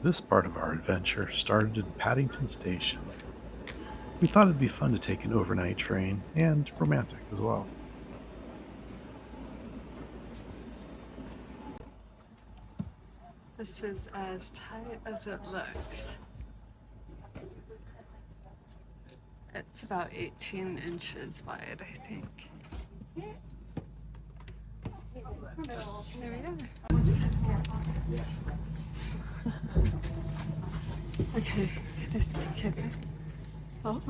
This part of our adventure started in Paddington Station. We thought it'd be fun to take an overnight train, and romantic as well. This is as tight as it looks. It's about 18 inches wide, I think. There we are. Okay, can I speak it? Oh,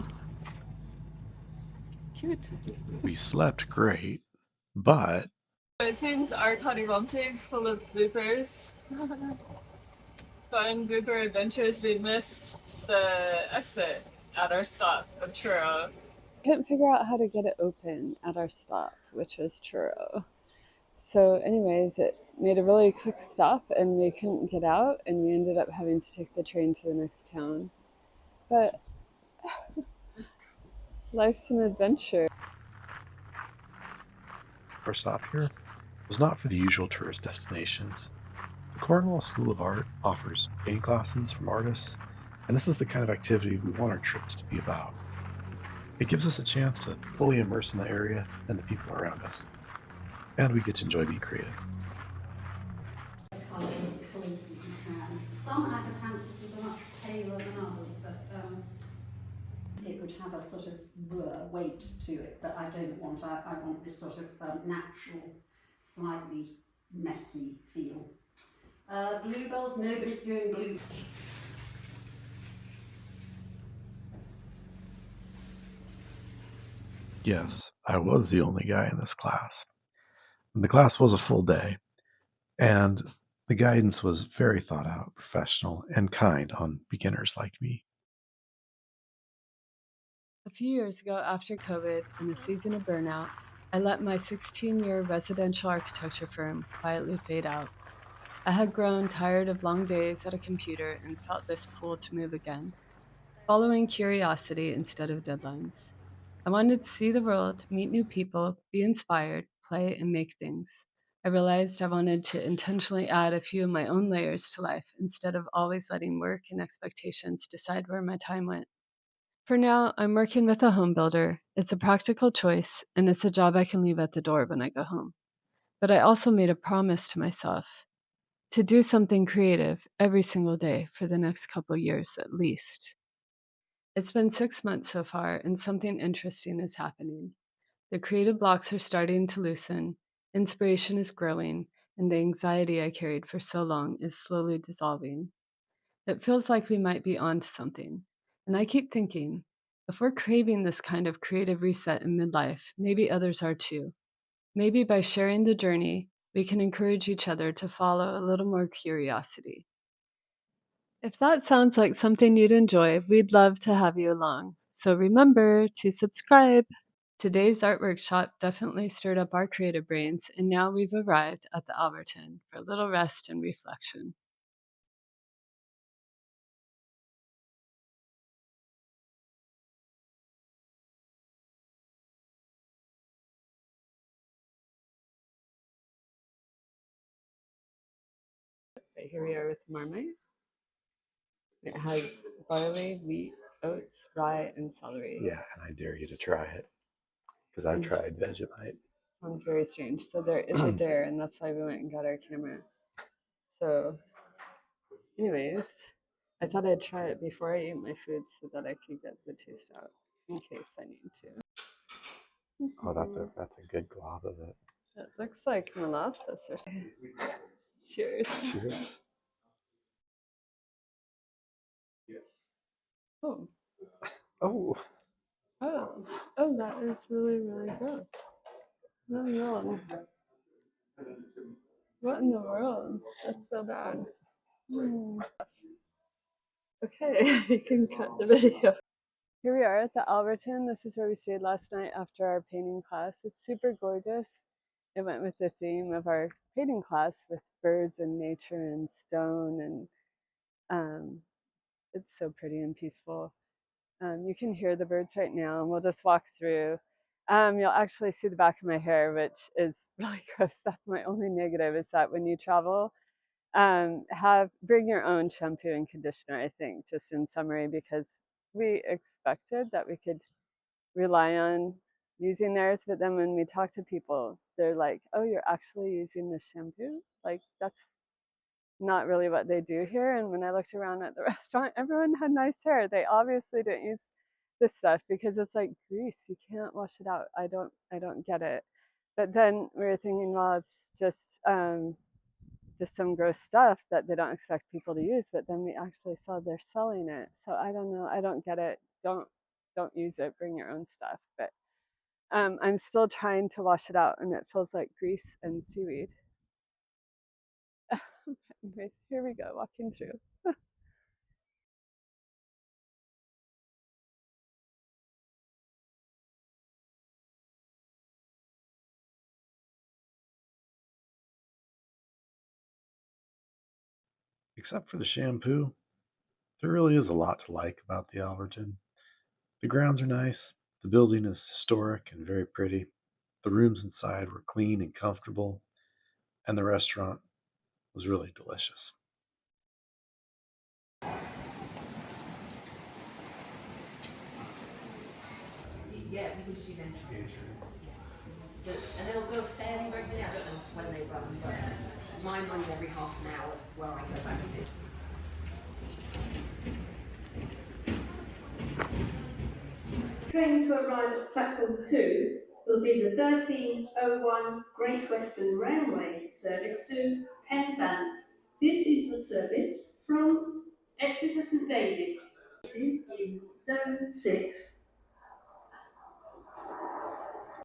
cute. We slept great, but Cartoons are funny moments full of bloopers. Fun blooper adventures. We missed the exit at our stop of Truro. Couldn't figure out how to get it open at our stop, which was Truro. So, anyways, it made a really quick stop and we couldn't get out, and we ended up having to take the train to the next town. But life's an adventure. our stop here was not for the usual tourist destinations. The Cornwall School of Art offers painting classes from artists, and this is the kind of activity we want our trips to be about. It gives us a chance to fully immerse in the area and the people around us, and we get to enjoy being creative. Colours as you can. Some acanthuses are much paler than others, but it would have a sort of weight to it that I don't want. I want this sort of natural, slightly messy feel. Bluebells, nobody's doing blue. Yes, I was the only guy in this class. And the class was a full day, and the guidance was very thought out, professional, and kind on beginners like me. A few years ago, after COVID and a season of burnout, I let my 16-year residential architecture firm quietly fade out. I had grown tired of long days at a computer and felt this pull to move again, following curiosity instead of deadlines. I wanted to see the world, meet new people, be inspired, play, and make things. I realized I wanted to intentionally add a few of my own layers to life instead of always letting work and expectations decide where my time went. For now, I'm working with a home builder. It's a practical choice, and it's a job I can leave at the door when I go home. But I also made a promise to myself to do something creative every single day for the next couple years at least. It's been 6 months so far, and something interesting is happening. The creative blocks are starting to loosen, inspiration is growing, and the anxiety I carried for so long is slowly dissolving. It feels like we might be onto something. And I keep thinking, if we're craving this kind of creative reset in midlife, maybe others are too. Maybe by sharing the journey, we can encourage each other to follow a little more curiosity. If that sounds like something you'd enjoy, we'd love to have you along. So remember to subscribe. Today's art workshop definitely stirred up our creative brains, and now we've arrived at the Alverton for a little rest and reflection. Right, here we are with Marmite. It has barley, wheat, oats, rye, and celery. Yeah, and I dare you to try it because I've tried Vegemite. Sounds very strange. So there is a dare, and that's why we went and got our camera. So, anyways, I thought I'd try it before I ate my food so that I could get the taste out in case I need to. Oh, that's a good glob of it. It looks like molasses or something. Cheers. Cheers. Oh, Oh, oh, that is really, really gross. No, no. What in the world? That's so bad. Okay, you can cut the video. Here we are at the Alverton. This is where we stayed last night after our painting class. It's super gorgeous. It went with the theme of our painting class with birds and nature and stone, and it's so pretty and peaceful. You can hear the birds right now, and we'll just walk through. You'll actually see the back of my hair, which is really gross. That's my only negative, is that when you travel Have bring your own shampoo and conditioner, I think, just in summary, because we expected that we could rely on using theirs, but then when we talk to people, they're like, oh, you're actually using the shampoo? Like, that's not really what they do here. And when I looked around at the restaurant, everyone had nice hair. They obviously didn't use this stuff because it's like grease. You can't wash it out. I don't get it. But then we were thinking, well, it's just some gross stuff that they don't expect people to use. But then we actually saw they're selling it. So I don't know. I don't get it. Don't use it. Bring your own stuff. But I'm still trying to wash it out, and it feels like grease and seaweed. Okay, here we go, walking through. Except for the shampoo, there really is a lot to like about the Alverton. The grounds are nice, the building is historic and very pretty, the rooms inside were clean and comfortable, and the restaurant was really delicious. Yeah, we can just use entry. So, and they'll go fairly regularly. I don't know when they run, but mine runs every half an hour where I go back to. Train to arrive at platform 2 will be the 1301 Great Western Railway service to Penzance. This is the service from Exeter St David's. It is in Zone 6